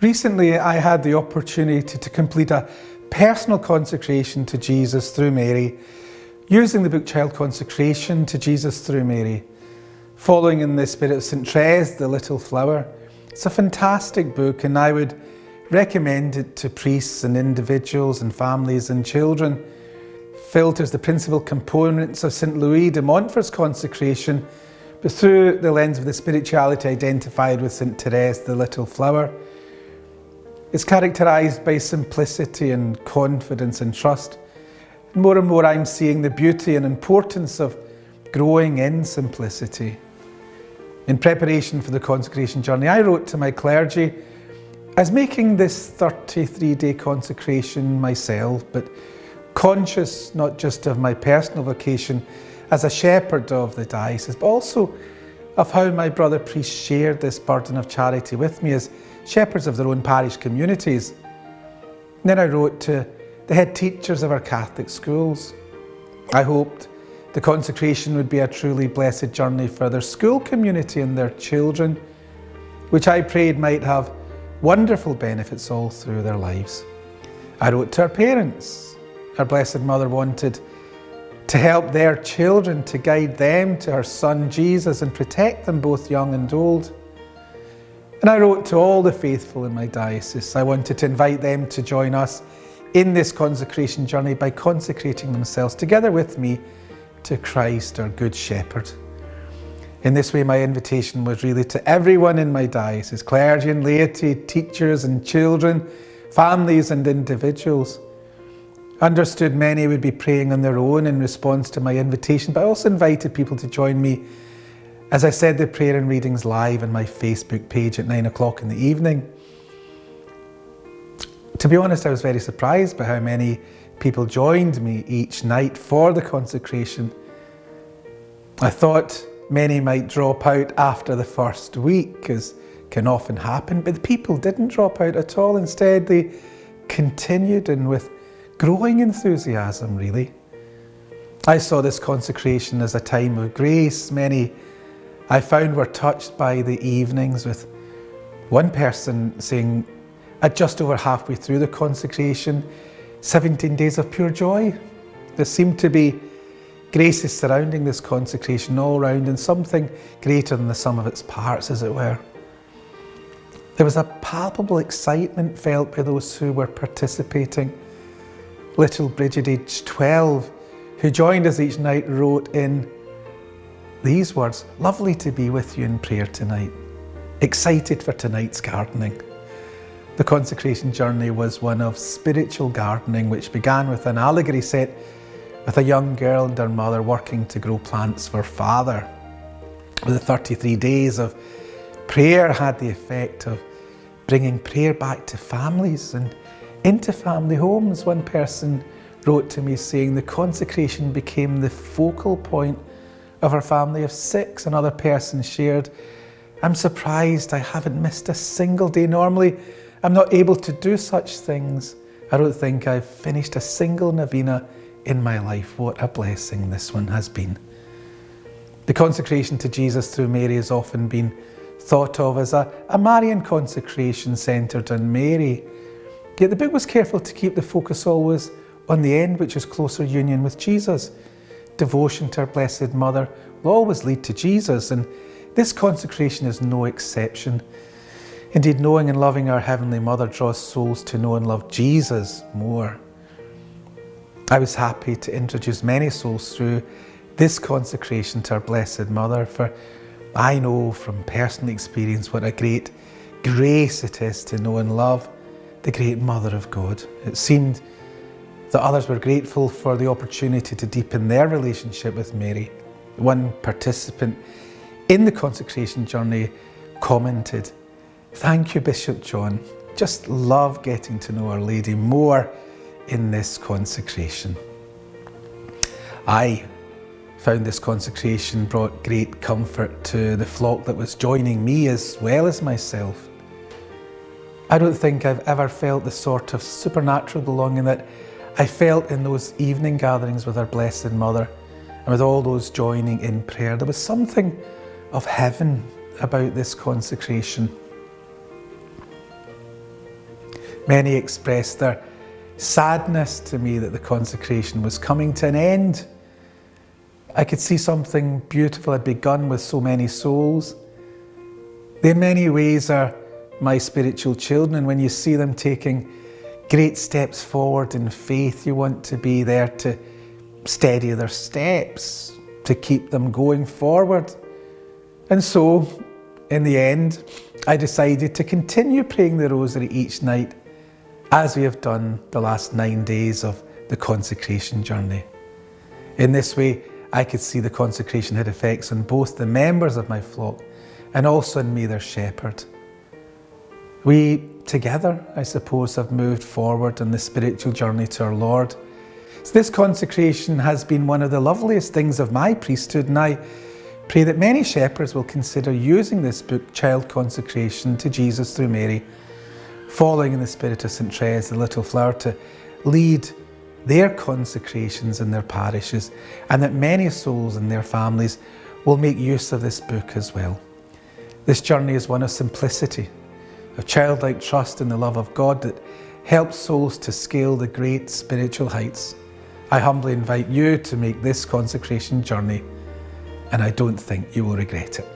Recently, I had the opportunity to complete a personal consecration to Jesus through Mary, using the book Child Consecration to Jesus through Mary, following in the spirit of St. Thérèse, the Little Flower. It's a fantastic book, and I would recommend it to priests and individuals and families and children. Filters the principal components of St. Louis de Montfort's consecration, but through the lens of the spirituality identified with St. Thérèse, the Little Flower. It's characterised by simplicity and confidence and trust. And more I'm seeing the beauty and importance of growing in simplicity. In preparation for the consecration journey, I wrote to my clergy, I was making this 33-day consecration myself, but conscious not just of my personal vocation as a shepherd of the diocese, but also of how my brother priests shared this burden of charity with me as shepherds of their own parish communities. And then I wrote to the head teachers of our Catholic schools. I hoped the consecration would be a truly blessed journey for their school community and their children, which I prayed might have wonderful benefits all through their lives. I wrote to our parents. Our Blessed Mother wanted to help their children, to guide them to her Son Jesus and protect them both young and old. And I wrote to all the faithful in my diocese. I wanted to invite them to join us in this consecration journey by consecrating themselves together with me to Christ, our Good Shepherd. In this way, my invitation was really to everyone in my diocese, clergy and laity, teachers and children, families and individuals. Understood many would be praying on their own in response to my invitation, but I also invited people to join me as I said the prayer and readings live on my Facebook page at 9 o'clock in the evening. To be honest, I was very surprised by how many people joined me each night for the consecration. I thought many might drop out after the first week, as can often happen, but the people didn't drop out at all. Instead, they continued, and with growing enthusiasm, really. I saw this consecration as a time of grace. Many I found were touched by the evenings, with one person saying at just over halfway through the consecration, 17 days of pure joy. There seemed to be graces surrounding this consecration all round, and something greater than the sum of its parts, as it were. There was a palpable excitement felt by those who were participating. Little Bridget, aged 12, who joined us each night, wrote in these words: "Lovely to be with you in prayer tonight. Excited for tonight's gardening." The consecration journey was one of spiritual gardening, which began with an allegory set with a young girl and her mother working to grow plants for Father. The 33 days of prayer had the effect of bringing prayer back to families and into family homes. One person wrote to me saying the consecration became the focal point of our family of 6. Another person shared, "I'm surprised I haven't missed a single day. Normally, I'm not able to do such things. I don't think I've finished a single novena in my life." What a blessing this one has been. The consecration to Jesus through Mary has often been thought of as a Marian consecration centred on Mary. Yet the book was careful to keep the focus always on the end, which is closer union with Jesus. Devotion to our Blessed Mother will always lead to Jesus, and this consecration is no exception. Indeed, knowing and loving our Heavenly Mother draws souls to know and love Jesus more. I was happy to introduce many souls through this consecration to our Blessed Mother, for I know from personal experience what a great grace it is to know and love the great Mother of God. It seemed that others were grateful for the opportunity to deepen their relationship with Mary. One participant in the consecration journey commented, "Thank you, Bishop John. Just love getting to know Our Lady more in this consecration." I found this consecration brought great comfort to the flock that was joining me as well as myself. I don't think I've ever felt the sort of supernatural belonging that I felt in those evening gatherings with our Blessed Mother and with all those joining in prayer. There was something of heaven about this consecration. Many expressed their sadness to me that the consecration was coming to an end. I could see something beautiful had begun with so many souls. They in many ways are my spiritual children, and when you see them taking great steps forward in faith, you want to be there to steady their steps, to keep them going forward. And so, in the end, I decided to continue praying the Rosary each night, as we have done the last 9 days of the consecration journey. In this way, I could see the consecration had effects on both the members of my flock and also in me, their shepherd. We together, I suppose, have moved forward on the spiritual journey to our Lord. So this consecration has been one of the loveliest things of my priesthood, and I pray that many shepherds will consider using this book, Child Consecration to Jesus through Mary, following in the spirit of St. Thérèse, the little flower, to lead their consecrations in their parishes, and that many souls and their families will make use of this book as well. This journey is one of simplicity, of childlike trust in the love of God that helps souls to scale the great spiritual heights. I humbly invite you to make this consecration journey, and I don't think you will regret it.